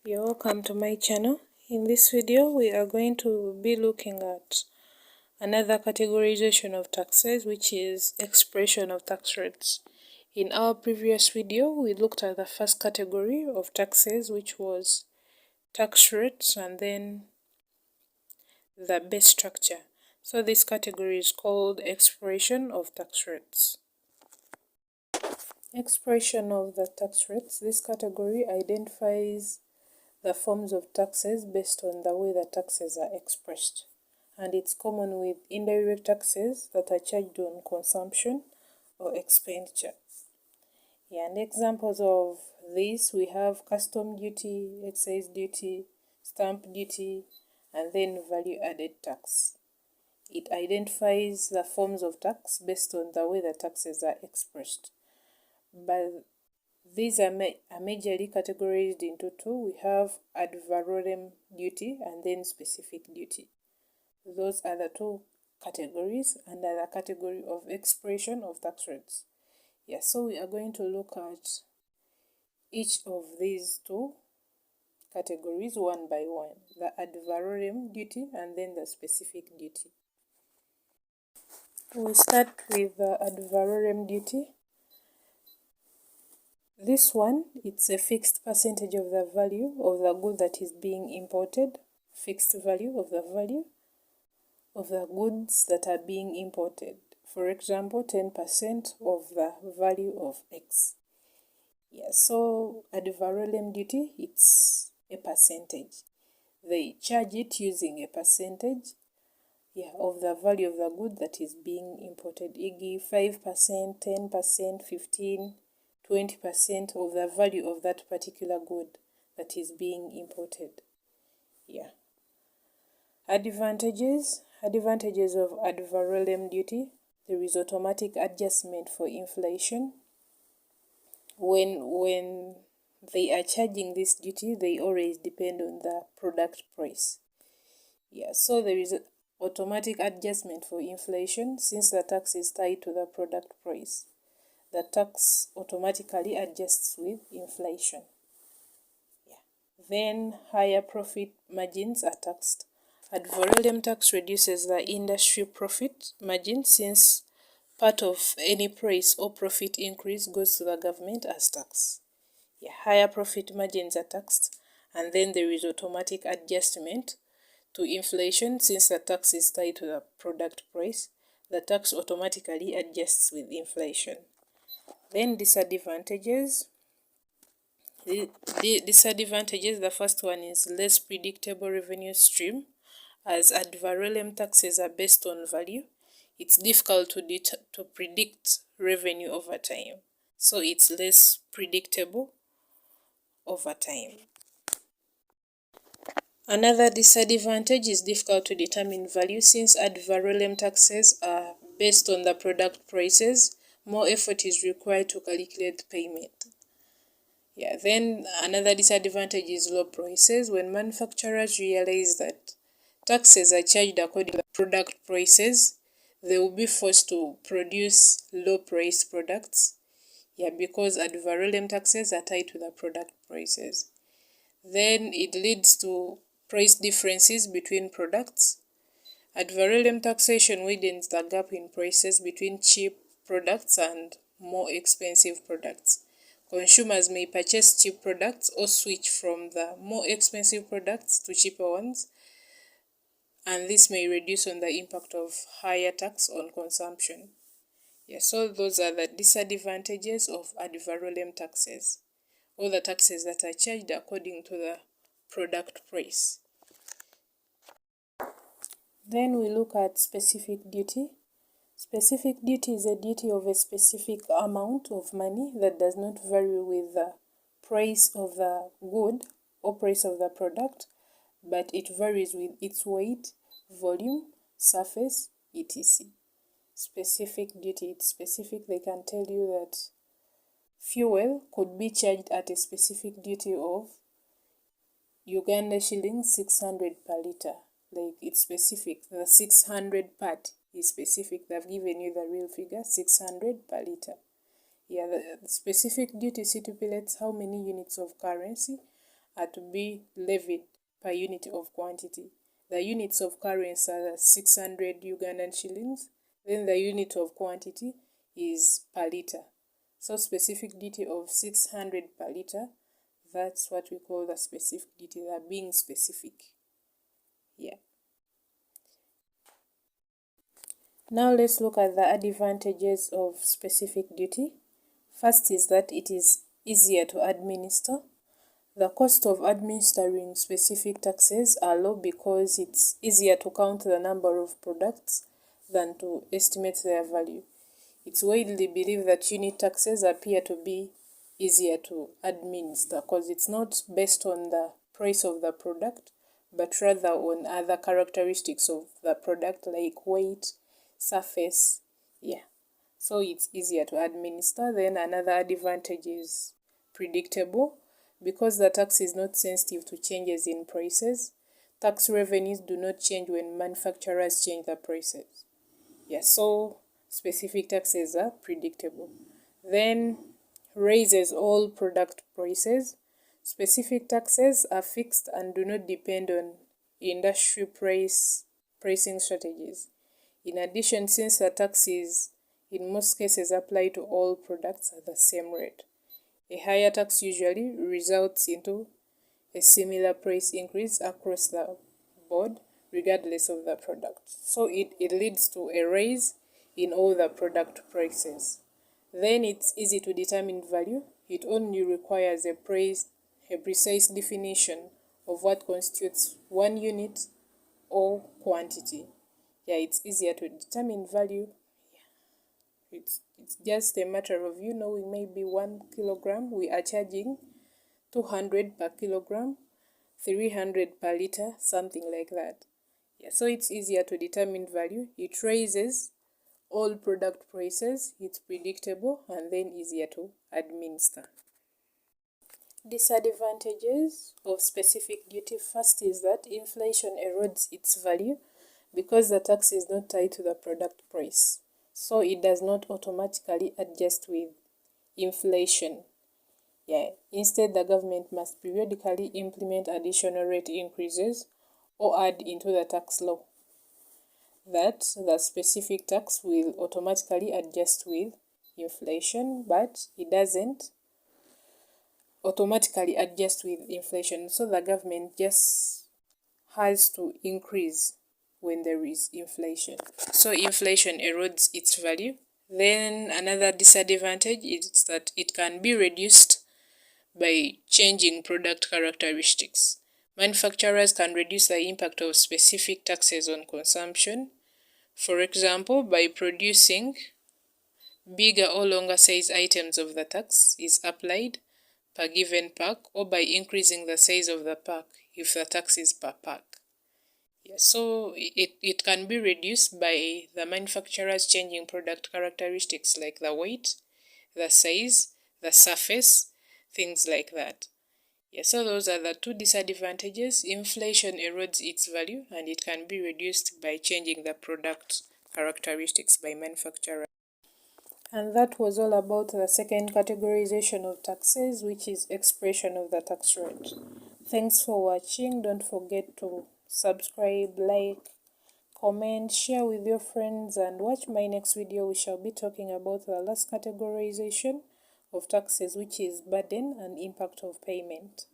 You're welcome to my channel. In this video we are going to be looking at another categorization of taxes, which is expiration of tax rates. In our previous video we looked at the first category of taxes, which was tax rates, and then the base structure. So this category is called expiration of tax rates. Expiration of the tax rates. This category identifies the forms of taxes based on the way the taxes are expressed, and it's common with indirect taxes that are charged on consumption or expenditure. And examples of this, we have custom duty, excise duty, stamp duty, and then value added tax. It identifies the forms of tax based on the way the taxes are expressed. But these are majorly categorized into two. We have Advarorem duty and then specific duty. Those are the two categories under the category of expiration of tax rates. So we are going to look at each of these two categories one by one. The Advarorem duty and then the specific duty. We start with the Advarorem duty. This one, it's a fixed percentage of the value of the good that is being imported, fixed value of the value of the goods that are being imported. For example, 10% of the value of X. So Advarorem duty, it's a percentage. They charge it using a percentage of the value of the good that is being imported. E.g., 5%, 10%, 15%, 20% of the value of that particular good that is being imported. Advantages of Advarorem duty. There is automatic adjustment for inflation. When they are charging this duty, they always depend on the product price. So there is automatic adjustment for inflation. Since the tax is tied to the product price, the tax automatically adjusts with inflation. Then higher profit margins are taxed. Advarorem tax reduces the industry profit margin, since part of any price or profit increase goes to the government as tax. Higher profit margins are taxed, and then there is automatic adjustment to inflation. Since the tax is tied to the product price, the tax automatically adjusts with inflation. Then disadvantages. The disadvantages, the first one is less predictable revenue stream. As Advarorem taxes are based on value, it's difficult to predict revenue over time. So it's less predictable over time. Another disadvantage is difficult to determine value. Since Advarorem taxes are based on the product prices, more effort is required to calculate payment. Then another disadvantage is low prices. When manufacturers realize that taxes are charged according to product prices, they will be forced to produce low price products, because Advarorem taxes are tied to the product prices. Then it leads to price differences between products. Advarorem taxation widens the gap in prices between cheap products and more expensive products. Consumers may purchase cheap products or switch from the more expensive products to cheaper ones, and this may reduce on the impact of higher tax on consumption. So those are the disadvantages of Advarorem taxes, or the taxes that are charged according to the product price. Then we look at specific duty. Specific duty is a duty of a specific amount of money that does not vary with the price of the good or price of the product, but it varies with its weight, volume, surface, etc. Specific duty, it's specific. They can tell you that fuel could be charged at a specific duty of Uganda shillings 600 per liter. Like, it's specific. The 600 part is specific. They've given you the real figure, 600 per liter. The specific duty stipulates how many units of currency are to be levied per unit of quantity. The units of currency are 600 Ugandan shillings, then the unit of quantity is per liter. So specific duty of 600 per liter, that's what we call the specific duty, the being specific. Yeah. Now let's look at the advantages of specific duty. First is that it is easier to administer. The cost of administering specific taxes are low because it's easier to count the number of products than to estimate their value. It's widely believed that unit taxes appear to be easier to administer because it's not based on the price of the product, but rather on other characteristics of the product like weight, surface. Yeah, so it's easier to administer. Then another advantage is predictable. Because the tax is not sensitive to changes in prices, tax revenues do not change when manufacturers change the prices. Yeah, so specific taxes are predictable. Then raises all product prices. Specific taxes are fixed and do not depend on industry pricing strategies. In addition, since the tax is in most cases applied to all products at the same rate, a higher tax usually results into a similar price increase across the board regardless of the product. So it leads to a raise in all the product prices. Then it's easy to determine value. It only requires a precise definition of what constitutes one unit or quantity. Yeah, it's easier to determine value. It's just a matter of maybe 1 kilogram, we are charging 200 per kilogram, 300 per liter, something like that. Yeah, so it's easier to determine value. It raises all product prices, it's predictable, and then easier to administer. Disadvantages of specific duty. First is that inflation erodes its value because the tax is not tied to the product price. So it does not automatically adjust with inflation. Yeah. Instead, the government must periodically implement additional rate increases or add into the tax law that the specific tax will automatically adjust with inflation, but it doesn't automatically adjust with inflation. So the government just has to increase when there is inflation. So inflation erodes its value. Then another disadvantage is that it can be reduced by changing product characteristics. Manufacturers can reduce the impact of specific taxes on consumption, for example, by producing bigger or longer size items of the tax is applied per given pack, or by increasing the size of the pack if the tax is per pack. Yeah, so it can be reduced by the manufacturers changing product characteristics like the weight, the size, the surface, things like that. Yeah, so those are the two disadvantages. Inflation erodes its value and it can be reduced by changing the product characteristics by manufacturer. And that was all about the second categorization of taxes, which is expression of the tax rate. Thanks for watching. Don't forget to subscribe, like, comment, share with your friends, and watch my next video. We shall be talking about the last categorization of taxes, which is burden and impact of payment.